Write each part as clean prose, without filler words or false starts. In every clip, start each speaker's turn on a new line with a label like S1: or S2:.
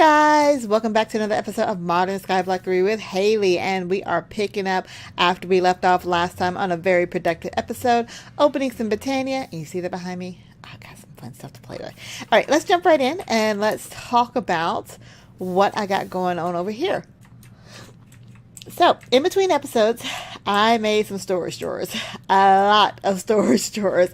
S1: Guys, welcome back to another episode of Modern Skyblock 3 with Haley, and we are picking up after we left off last time on a very productive episode, opening some botania. And you see that behind me? I got some fun stuff to play with. All right, let's jump right in and let's talk about what I got going on over here. So, in between episodes, I made some storage drawers. A lot of storage drawers.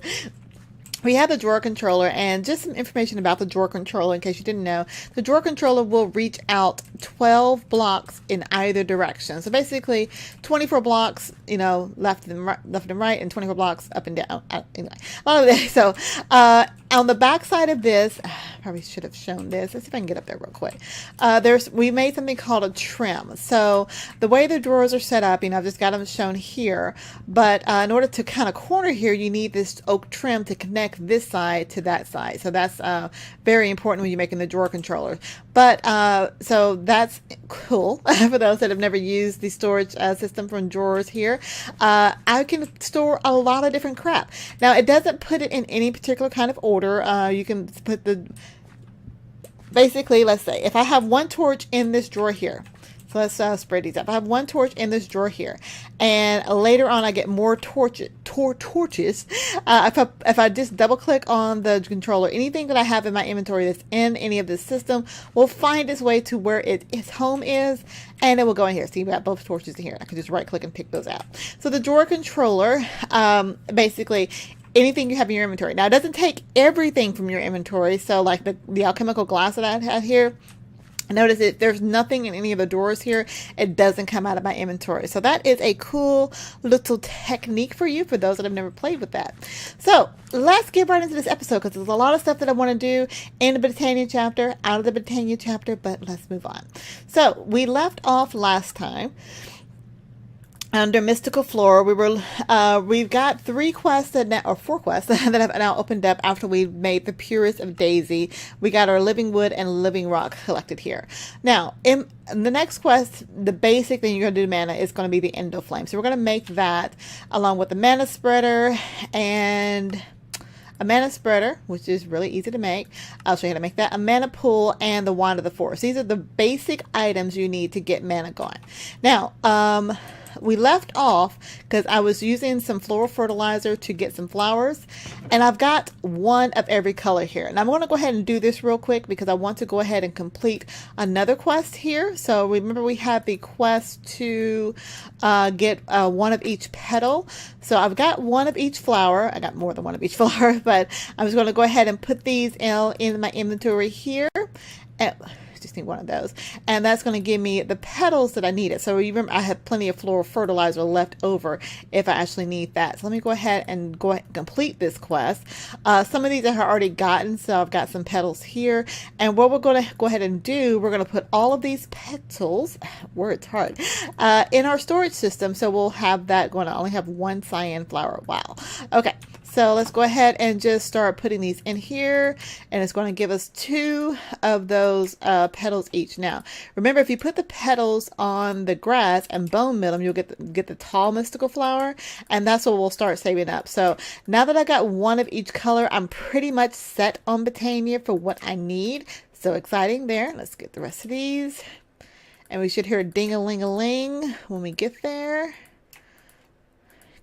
S1: We have the drawer controller, and just some information about the drawer controller in case you didn't know. The drawer controller will reach out 12 blocks in either direction. So basically 24 blocks, left and right, and 24 blocks up and down. Anyway, a lot of that. So on the back side of this, probably should have shown this. Let's see if I can get up there real quick. We made something called a trim. So the way the drawers are set up, I've just got them shown here. But in order to kind of corner here, you need this oak trim to connect this side to that side. So that's very important when you're making the drawer controller. But so that's cool for those that have never used the storage system from drawers here. I can store a lot of different crap. Now it doesn't put it in any particular kind of order. You can put basically, let's say if I have one torch in this drawer here. So let's spread these up. I have one torch in this drawer here, and later on I get more torches. If I just double click on the controller, anything that I have in my inventory that's in any of this system will find its way to where its home is, and it will go in here. See, we got both torches in here. I can just right click and pick those out. So the drawer controller, basically, anything you have in your inventory. Now it doesn't take everything from your inventory. So like the alchemical glass that I have here, notice it, there's nothing in any of the drawers here. It doesn't come out of my inventory. So that is a cool little technique for you, for those that have never played with that. So let's get right into this episode, because there's a lot of stuff that I want to do in the Botania chapter, out of the Botania chapter, but let's move on. So we left off last time under Mystical Flora. We've got 3 quests or 4 quests that have now opened up after we made the Purest of Daisy. We got our Living Wood and Living Rock collected here. Now, in the next quest, the basic thing you're going to do to mana is going to be the endoflame. So we're going to make that along with the mana spreader and a mana spreader, which is really easy to make. I'll show you how to make that. A mana pool and the wand of the forest. These are the basic items you need to get mana going. Now, we left off because I was using some floral fertilizer to get some flowers, and I've got one of every color here. And I'm going to go ahead and do this real quick because I want to go ahead and complete another quest here. So remember, we had the quest to get one of each petal. So I've got one of each flower. I got more than one of each flower, but I'm just going to go ahead and put these in my inventory here. Just need one of those, and that's going to give me the petals that I needed. So remember, I have plenty of floral fertilizer left over if I actually need that. So let me go ahead and complete this quest. Some of these I have already gotten, so I've got some petals here, and what we're going to go ahead and do, we're going to put all of these petals, words hard, in our storage system. So we'll have that going. I only have one cyan flower. Wow. Okay. So let's go ahead and just start putting these in here, and it's going to give us 2 of those petals each. Now, remember, if you put the petals on the grass and bone meal them, you'll get the tall mystical flower, and that's what we'll start saving up. So now that I got one of each color, I'm pretty much set on Botania for what I need. So exciting there. Let's get the rest of these, and we should hear a ding-a-ling-a-ling when we get there.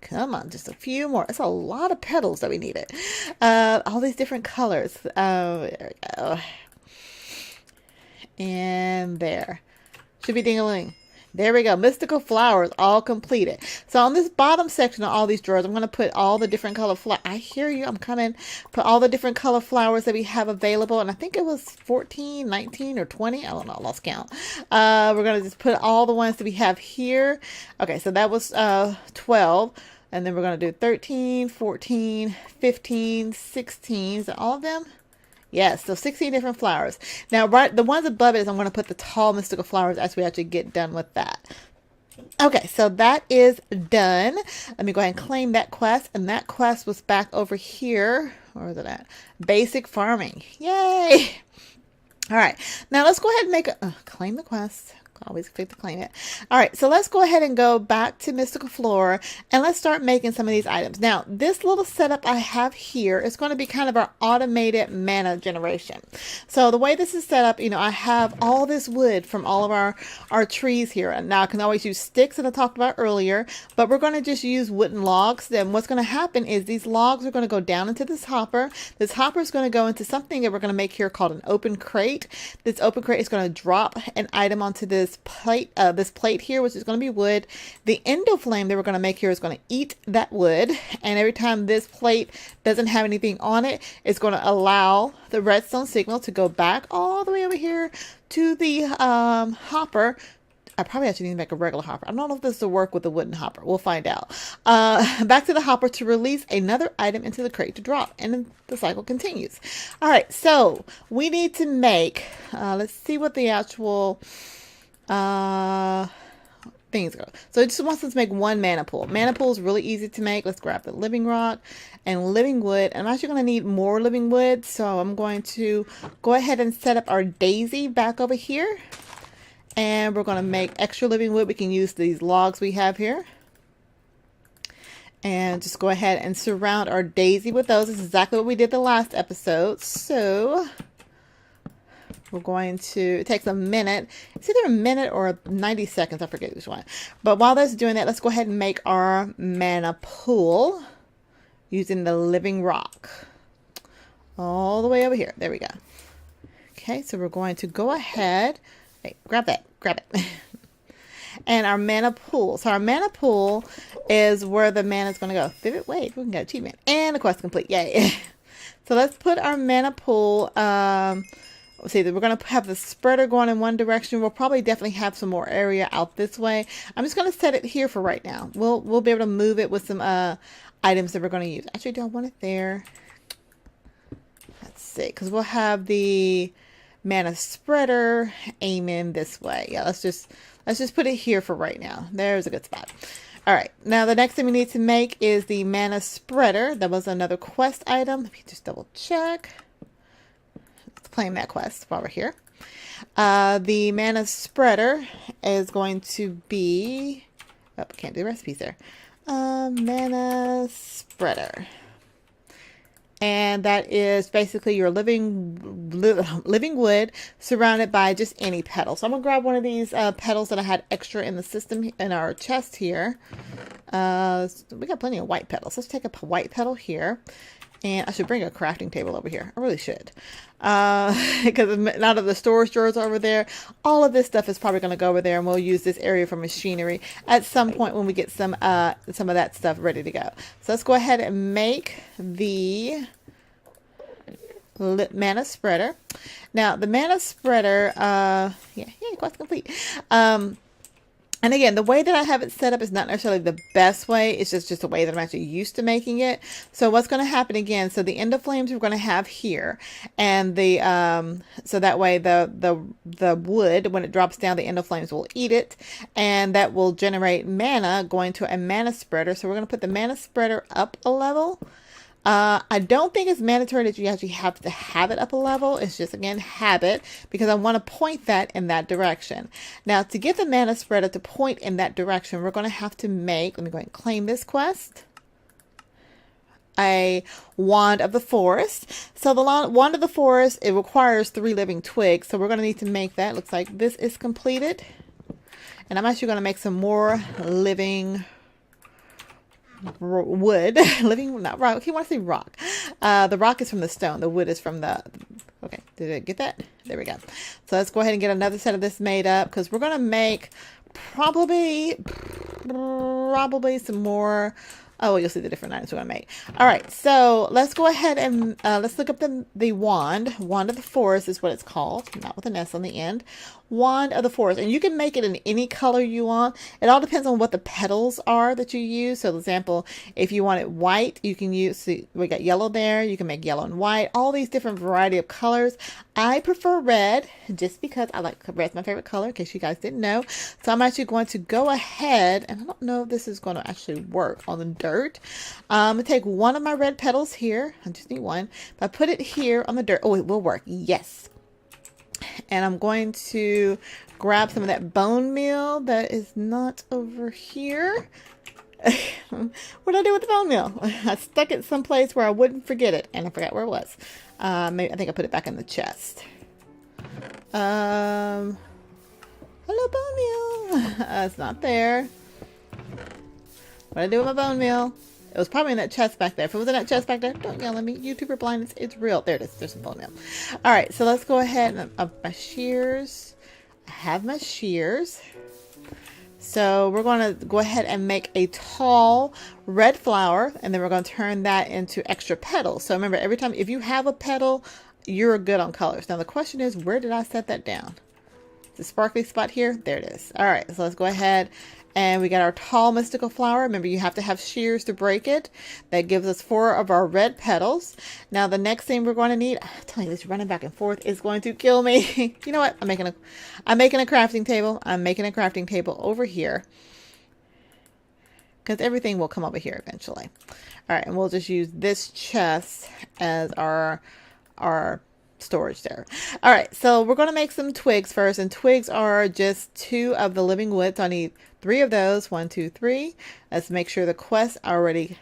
S1: Come on, just a few more. It's a lot of petals that we needed. All these different colors. There we go. And there. Should be ding-a-ling. There we go. Mystical flowers all completed. So on this bottom section of all these drawers, I'm going to put all the different color flowers. I hear you. I'm coming. Put all the different color flowers that we have available. And I think it was 14, 19, or 20. I don't know. I lost count. We're going to just put all the ones that we have here. Okay, so that was 12. And then we're going to do 13, 14, 15, 16. Is that all of them? Yes, so 16 different flowers. Now, the ones above it is I'm going to put the tall mystical flowers as we actually get done with that. Okay, so that is done. Let me go ahead and claim that quest. And that quest was back over here. Where was it at? Basic farming. Yay! All right, now let's go ahead and make claim the quest. Always click to claim it. All right, so let's go ahead and go back to Mystical Flora and let's start making some of these items. Now, this little setup I have here is going to be kind of our automated mana generation. So the way this is set up, you know, I have all this wood from all of our trees here. And now I can always use sticks that I talked about earlier, but we're going to just use wooden logs. Then what's going to happen is these logs are going to go down into this hopper. This hopper is going to go into something that we're going to make here called an open crate. This open crate is going to drop an item onto this plate here, which is going to be wood. The endoflame that we're going to make here is going to eat that wood, and every time this plate doesn't have anything on it, it's going to allow the redstone signal to go back all the way over here to the hopper. I probably actually need to make a regular hopper. I don't know if this will work with the wooden hopper. We'll find out. Back to the hopper to release another item into the crate to drop. And then the cycle continues. All right, so we need to make, let's see what the actual things go. So it just wants us to make one mana pool. Mana pool is really easy to make. Let's grab the living rock and living wood. And I'm actually going to need more living wood. So I'm going to go ahead and set up our daisy back over here. And we're going to make extra living wood. We can use these logs we have here. And just go ahead and surround our daisy with those. This is exactly what we did the last episode. So we're going to, it takes a minute. It's either a minute or 90 seconds. I forget which one. But while that's doing that, let's go ahead and make our mana pool using the living rock. All the way over here. There we go. Okay, so we're going to go ahead. Hey, grab it. And our mana pool. So our mana pool is where the mana is going to go. Vivid wait, we can get achievement. And the quest complete. Yay. So let's put our mana pool. Let's see, we're going to have the spreader going in one direction. We'll probably definitely have some more area out this way. I'm just going to set it here for right now. We'll be able to move it with some items that we're going to use. Actually, don't want it there. Let's see, because we'll have the mana spreader aiming this way. Yeah, let's just put it here for right now. There's a good spot. All right, now the next thing we need to make is the mana spreader. That was another quest item. Let me just double check. Let's claim that quest while we're here. The mana spreader is going to be, oh, I can't do the recipes there. Mana spreader. And that is basically your living wood surrounded by just any petal. So I'm going to grab one of these petals that I had extra in the system in our chest here. We got plenty of white petals. Let's take a white petal here. And I should bring a crafting table over here. I really should. Because out of the storage drawers over there, all of this stuff is probably going to go over there. And we'll use this area for machinery at some point when we get some of that stuff ready to go. So let's go ahead and make the mana spreader. Now, the mana spreader, quest complete. And again, the way that I have it set up is not necessarily the best way. It's just a way that I'm actually used to making it. So what's going to happen again? So the endoflames we're going to have here, and the so that way the wood, when it drops down, the endoflames will eat it, and that will generate mana going to a mana spreader. So we're going to put the mana spreader up a level. I don't think it's mandatory that you actually have to have it up a level. It's just, again, habit, because I want to point that in that direction. Now, to get the mana spreader to point in that direction, we're going to have to make, let me go ahead and claim this quest, a wand of the forest. So the wand of the forest, it requires 3 living twigs. So we're going to need to make that. Looks like this is completed. And I'm actually going to make some more living wood. Living, not rock. Okay, I want to say rock. The rock is from the stone. The wood is from the, okay, did I get that? There we go. So let's go ahead and get another set of this made up, because we're going to make probably some more. Oh, you'll see the different items we're going to make. All right, so let's go ahead and let's look up the wand. Wand of the forest is what it's called, not with an S on the end. Wand of the forest, and you can make it in any color you want. It all depends on what the petals are that you use. So, for example, if you want it white, you can use, see, we got yellow there. You can make yellow and white, all these different variety of colors. I prefer red just because I like red's my favorite color, in case you guys didn't know. So I'm actually going to go ahead, and I don't know if this is going to actually work on the dirt. I'm going to take one of my red petals here. I just need one. If I put it here on the dirt, oh, it will work. Yes. and I'm going to grab some of that bone meal that is not over here. What did I do with the bone meal? I stuck it someplace where I wouldn't forget it, and I forgot where it was. Maybe, I think I put it back in the chest. Hello, bone meal. It's not there. What did I do with my bone meal? It was probably in that chest back there. If it was in that chest back there, don't yell at me. YouTuber blindness, it's real. There it is. There's some bone meal. All right, so let's go ahead and my shears. I have my shears. So we're going to go ahead and make a tall red flower, and then we're going to turn that into extra petals. So remember, every time, if you have a petal, you're good on colors. Now the question is, where did I set that down? The sparkly spot here? There it is. All right, so let's go ahead. And we got our tall mystical flower. Remember, you have to have shears to break it. That gives us 4 of our red petals. Now, the next thing we're going to need, I'm telling you, this running back and forth is going to kill me. You know what? I'm making a crafting table. I'm making a crafting table over here, because everything will come over here eventually. All right, and we'll just use this chest as our storage there. All right, so we're going to make some twigs first, and twigs are just 2 of the living wood. So I need 3 of those. 1, 2, 3. Let's make sure the quest already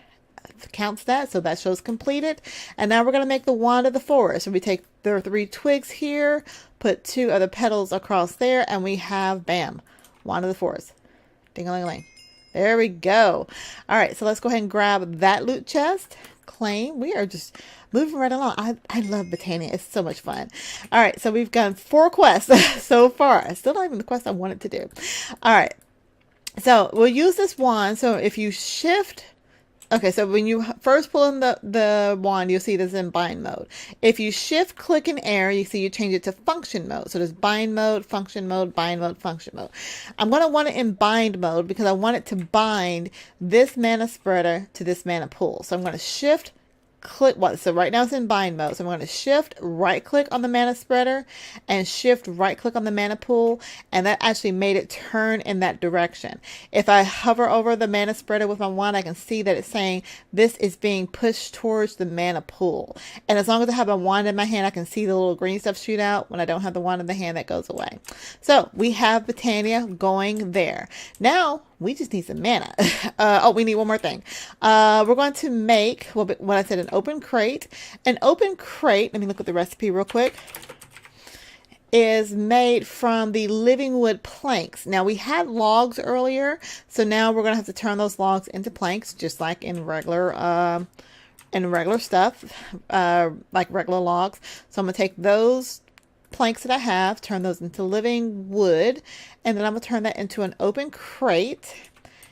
S1: counts that, so that shows completed. And now we're going to make the wand of the forest. So we take the 3 twigs here, put 2 of the petals across there, and we have, bam, wand of the forest. Ding-a-ling-a-ling. There we go. All right, so let's go ahead and grab that loot chest. Claim. We are just moving right along. I love Botania. It's so much fun. All right, so we've done 4 quests so far. Still not even the quest I wanted to do. All right, so we'll use this wand. So if you shift, okay, so when you first pull in the wand, you'll see this in bind mode. If you shift, click in air, you see you change it to function mode. So there's bind mode, function mode, bind mode, function mode. I'm going to want it in bind mode because I want it to bind this mana spreader to this mana pool. So I'm going to shift, click what? So right now it's in bind mode. So I'm going to shift, right click on the mana spreader and shift, right click on the mana pool. And that actually made it turn in that direction. If I hover over the mana spreader with my wand, I can see that it's saying this is being pushed towards the mana pool. And as long as I have a wand in my hand, I can see the little green stuff shoot out. When I don't have the wand in the hand, that goes away. So we have Botania going there. Now we just need some mana. Oh, we need one more thing. We're going to make what I said, an open crate. An open crate, let me look at the recipe real quick, is made from the living wood planks. Now we had logs earlier, so now we're going to have to turn those logs into planks, just like in regular stuff, like regular logs. So I'm going to take those planks that I have, turn those into living wood, and then I'm going to turn that into an open crate.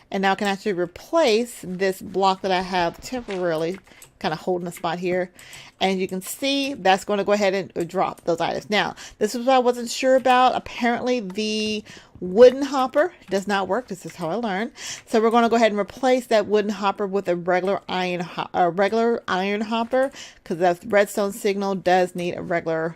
S1: And now I can actually replace this block that I have temporarily kind of holding a spot here. And you can see that's going to go ahead and drop those items. Now, this is what I wasn't sure about. Apparently the wooden hopper does not work. This is how I learned. So we're going to go ahead and replace that wooden hopper with a regular iron hopper, because that redstone signal does need a regular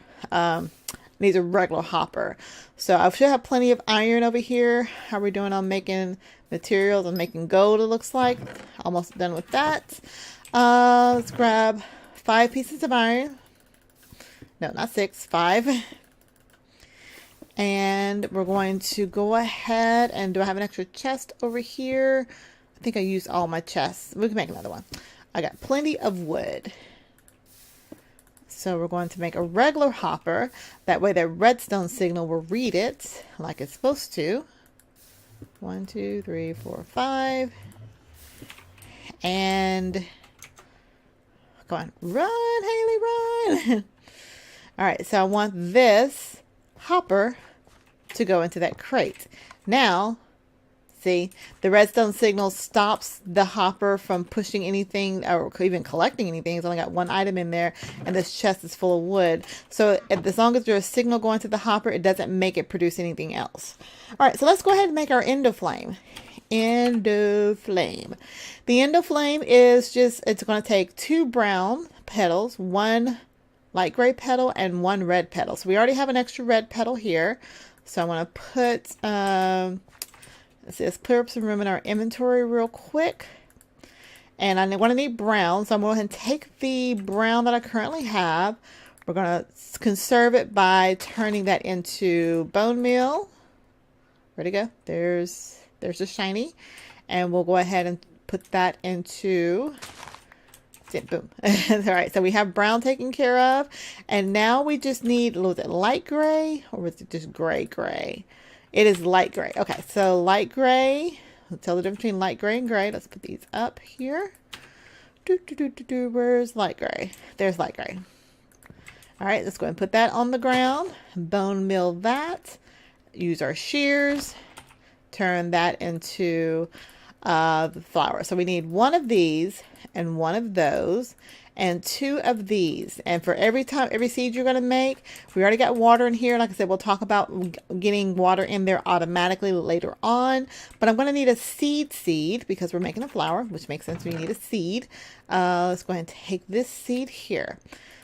S1: needs a regular hopper. So I should have plenty of iron over here. How are we doing on making materials? I'm making gold, it looks like. Almost done with that. Let's grab 5 pieces of iron. No, not 6, 5. And we're going to go ahead and, do I have an extra chest over here? I think I used all my chests. We can make another one. I got plenty of wood. So we're going to make a regular hopper. That way the redstone signal will read it like it's supposed to. 1, 2, 3, 4, 5. And come on, run, Haley, run. All right, so I want this hopper to go into that crate. Now, see, the redstone signal stops the hopper from pushing anything or even collecting anything. It's only got 1 item in there, and this chest is full of wood. So as long as there's a signal going to the hopper, it doesn't make it produce anything else. All right, so let's go ahead and make our endoflame. Endoflame. The endoflame is just, it's going to take 2 brown petals, 1 light gray petal, and 1 red petal. So we already have an extra red petal here. So I'm going to put, let's clear up some room in our inventory real quick. And I want to need brown. So I'm going to go ahead and take the brown that I currently have, We're going to conserve it by turning that into bone meal. Ready to go? There's the shiny. And we'll go ahead and put that into... Boom. All right, so we have brown taken care of. And now we just need, was it light gray? Or was it just gray? It is light gray. Okay, so light gray. We'll tell the difference between light gray and gray. Let's put these up here. Where's light gray? There's light gray. All right, let's go ahead and put that on the ground. Bone meal that. Use our shears. Turn that into the flour. So we need one of these and one of those and two of these. And for every seed you're going to make, we already got water in here. Like I said, we'll talk about getting water in there automatically later on. But I'm going to need a seed because we're making a flour, which makes sense. We need a seed. Let's go ahead and take this seed here.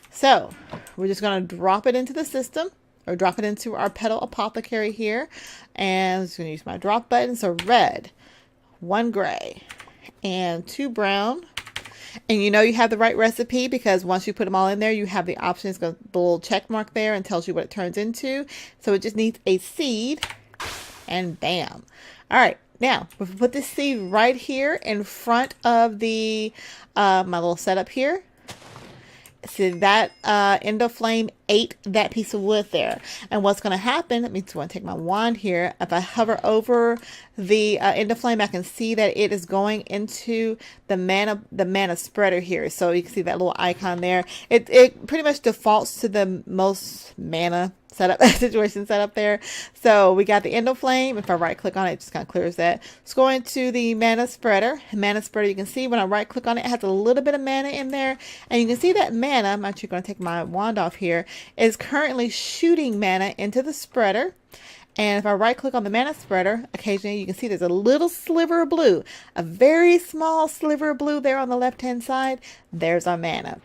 S1: So we're just going to drop it into the system, or drop it into our petal apothecary here. And I'm just going to use my drop button. So red, 1 gray, and 2 brown. And you know you have the right recipe because once you put them all in there, you have the options, the little check mark there, and tells you what it turns into. So it just needs a seed, and bam. All right, now we put this seed right here in front of the my little setup here. So that endoflame ate that piece of wood there. And what's going to happen, let me just want to take my wand here. If I hover over the endoflame, I can see that it is going into the mana spreader here. So you can see that little icon there. It pretty much defaults to the most mana situation set up there. So we got the endoflame. If I right click on it, it just kind of clears that. Let's go into the mana spreader. Mana spreader, you can see when I right click on it, it has a little bit of mana in there. And you can see that mana, I'm actually going to take my wand off here, is currently shooting mana into the spreader. And if I right click on the mana spreader, occasionally you can see there's a little sliver of blue, a very small sliver of blue there on the left hand side. There's our mana.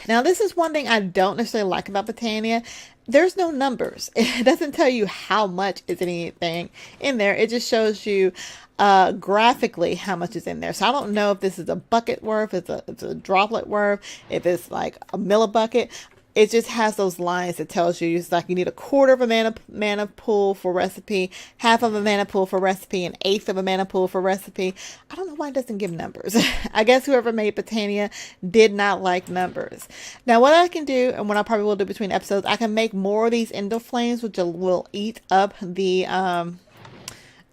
S1: Now this is one thing I don't necessarily like about Botania. There's no numbers. It doesn't tell you how much is anything in there. It just shows you graphically how much is in there. So I don't know if this is a bucket worth, it's a droplet worth, if it's like a millibucket. It just has those lines that tells you it's like you need 1/4 of a mana pool for recipe, 1/2 of a mana pool for recipe, 1/8 of a mana pool for recipe. I don't know why it doesn't give numbers. I guess whoever made Petunia did not like numbers. Now what I can do, and what I probably will do between episodes, I can make more of these endoflames, which will eat up the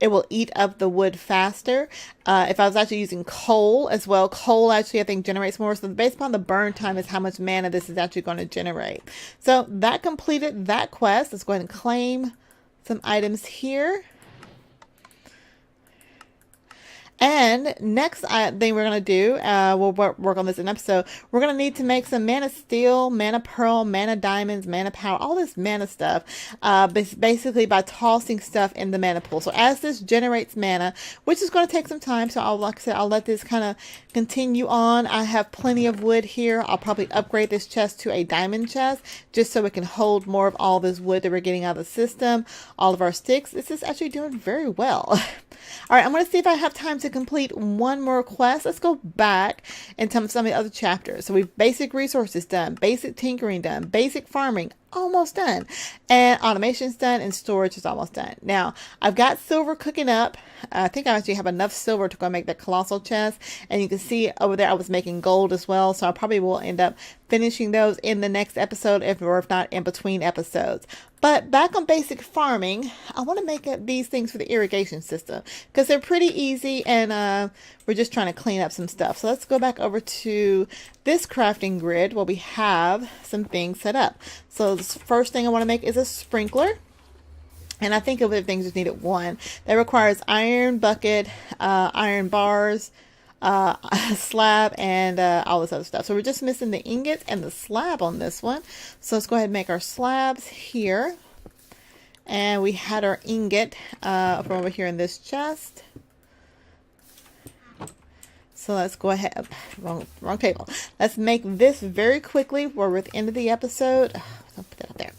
S1: it will eat up the wood faster. If I was actually using coal as well, coal actually I think generates more. So based upon the burn time is how much mana this is actually going to generate. So that completed that quest. Let's go ahead and claim some items here. And next thing we're going to do, we'll work on this in an episode. We're going to need to make some mana steel, mana pearl, mana diamonds, mana power, all this mana stuff, basically by tossing stuff in the mana pool. So as this generates mana, which is going to take some time, so like I said, I'll let this kind of continue on. I have plenty of wood here. I'll probably upgrade this chest to a diamond chest just so it can hold more of all this wood that we're getting out of the system. All of our sticks. This is actually doing very well. All right, I'm going to see if I have time to complete one more quest. Let's go back and tell me some of the other chapters. So we've basic resources done, basic tinkering done, basic farming almost done, and automation's done, and storage is almost done. Now I've got silver cooking up. I think I actually have enough silver to go make that colossal chest, and you can see over there I was making gold as well, so I probably will end up finishing those in the next episode, if not in between episodes. But back on basic farming, I want to make these things for the irrigation system because they're pretty easy, and we're just trying to clean up some stuff. So let's go back over to this crafting grid where we have some things set up. So the first thing I want to make is a sprinkler. And I think of the things just needed one. That requires iron bucket, iron bars, slab, and all this other stuff. So we're just missing the ingots and the slab on this one. So let's go ahead and make our slabs here. And we had our ingot from over here in this chest. So let's go ahead, wrong table. Let's make this very quickly. We're at the end of the episode. I'll put that up there.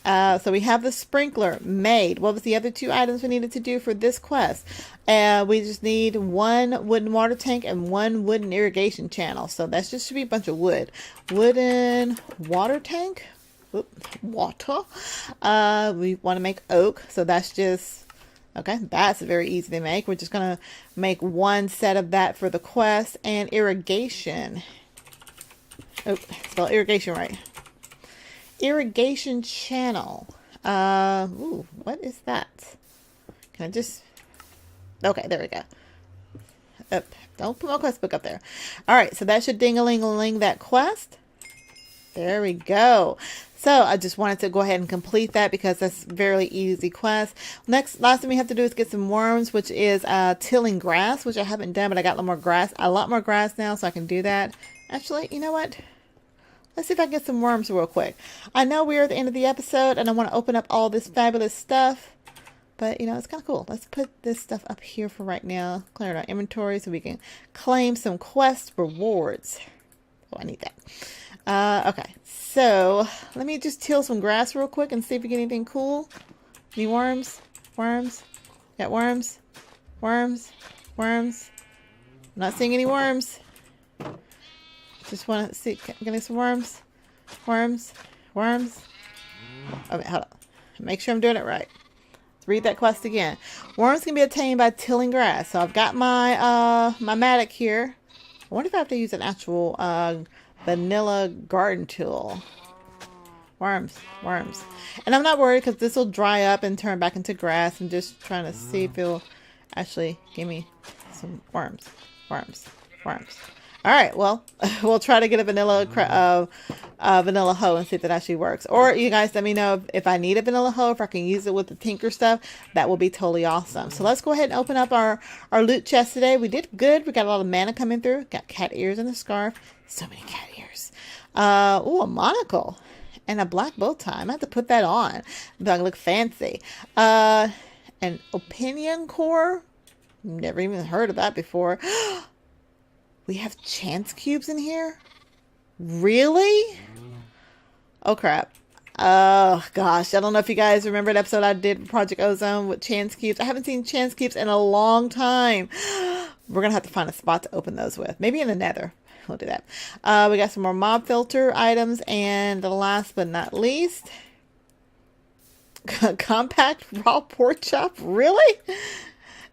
S1: So we have the sprinkler made. What was the other 2 items we needed to do for this quest? We just need 1 wooden water tank and 1 wooden irrigation channel. So that just should be a bunch of wood. Wooden water tank. Water. We want to make oak. So that's just, okay, that's very easy to make. We're just going to make 1 set of that for the quest. And irrigation. Oh, spell irrigation right. Irrigation channel. Ooh, what is that? Can I just... Okay, there we go. Don't put my quest book up there. All right, so that should ding-a-ling-a-ling that quest. There we go. So I just wanted to go ahead and complete that because that's a very easy quest. Last thing we have to do is get some worms, which is tilling grass, which I haven't done, but I got a lot more grass now, so I can do that. Actually, you know what? Let's see if I can get some worms real quick. I know we're at the end of the episode and I want to open up all this fabulous stuff, but you know, it's kind of cool. Let's put this stuff up here for right now. Clear our inventory so we can claim some quest rewards. Oh, I need that. Okay, so let me just till some grass real quick and see if we get anything cool. Any worms? Worms? Got worms? Worms? Worms? I'm not seeing any worms. Just want to see, getting some worms. Worms. Worms. Okay, hold on. Make sure I'm doing it right. Let's read that quest again. Worms can be obtained by tilling grass. So I've got my my mattock here. I wonder if I have to use an actual vanilla garden tool. Worms. Worms. And I'm not worried because this will dry up and turn back into grass. I'm just trying to see if it'll actually give me some worms. Worms. Worms. All right, well, we'll try to get a vanilla hoe and see if it actually works. Or you guys let me know if I need a vanilla hoe, if I can use it with the tinker stuff. That will be totally awesome. So let's go ahead and open up our loot chest today. We did good. We got a lot of mana coming through. Got cat ears and a scarf. So many cat ears. Ooh, a monocle and a black bow tie. I'm going to have to put that on. I look fancy. An opinion core. Never even heard of that before. We have chance cubes in here? Really? Oh, crap. Oh, gosh. I don't know if you guys remember the episode I did with Project Ozone with chance cubes. I haven't seen chance cubes in a long time. We're going to have to find a spot to open those with. Maybe in the nether. We'll do that. We got some more mob filter items. And the last but not least, compact raw pork chop. Really?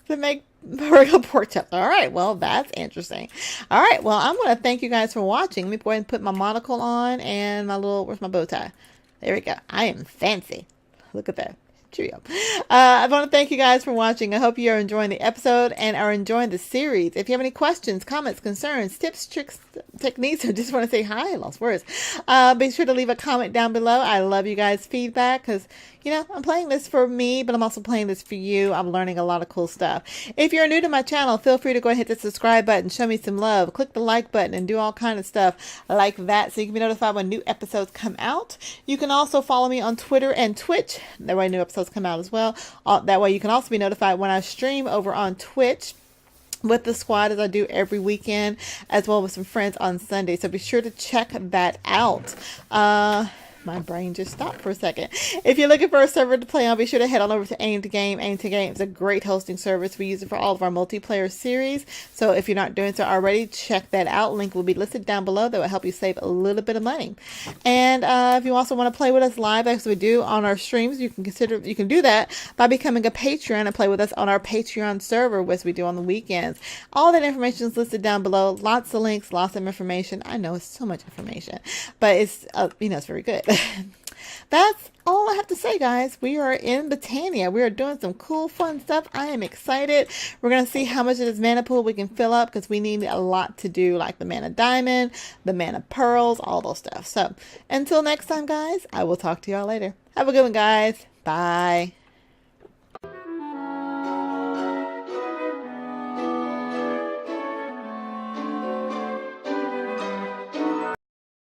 S1: To make regular pork chop. All right, well, that's interesting. All right, well, I'm going to thank you guys for watching. Let me go ahead and put my monocle on and my little, where's my bow tie? There we go. I am fancy. Look at that. Cheerio. I want to thank you guys for watching. I hope you are enjoying the episode and are enjoying the series. If you have any questions, comments, concerns, tips, tricks, techniques, or just want to say hi, I lost words, be sure to leave a comment down below. I love you guys' feedback because, you know, I'm playing this for me, but I'm also playing this for you. I'm learning a lot of cool stuff. If you're new to my channel, feel free to go ahead and hit the subscribe button, show me some love, click the like button, and do all kind of stuff like that so you can be notified when new episodes come out. You can also follow me on Twitter and Twitch. That way new episodes come out as well. That way you can also be notified when I stream over on Twitch with the squad as I do every weekend, as well with some friends on Sunday. So be sure to check that out. My brain just stopped for a second. If you're looking for a server to play on, be sure to head on over to Aim to Game. Aim to Game is a great hosting service. We use it for all of our multiplayer series. So if you're not doing so already, check that out. Link will be listed down below. That will help you save a little bit of money. And if you also want to play with us live, as we do on our streams, you can do that by becoming a Patreon and play with us on our Patreon server, which we do on the weekends. All that information is listed down below. Lots of links, lots of information. I know it's so much information, but it's it's very good. That's all I have to say, guys. We are in Botania. We are doing some cool, fun stuff. I am excited. We're going to see how much of this mana pool we can fill up because we need a lot to do, like the mana diamond, the mana pearls, all those stuff. So until next time, guys, I will talk to y'all later. Have a good one, guys. Bye.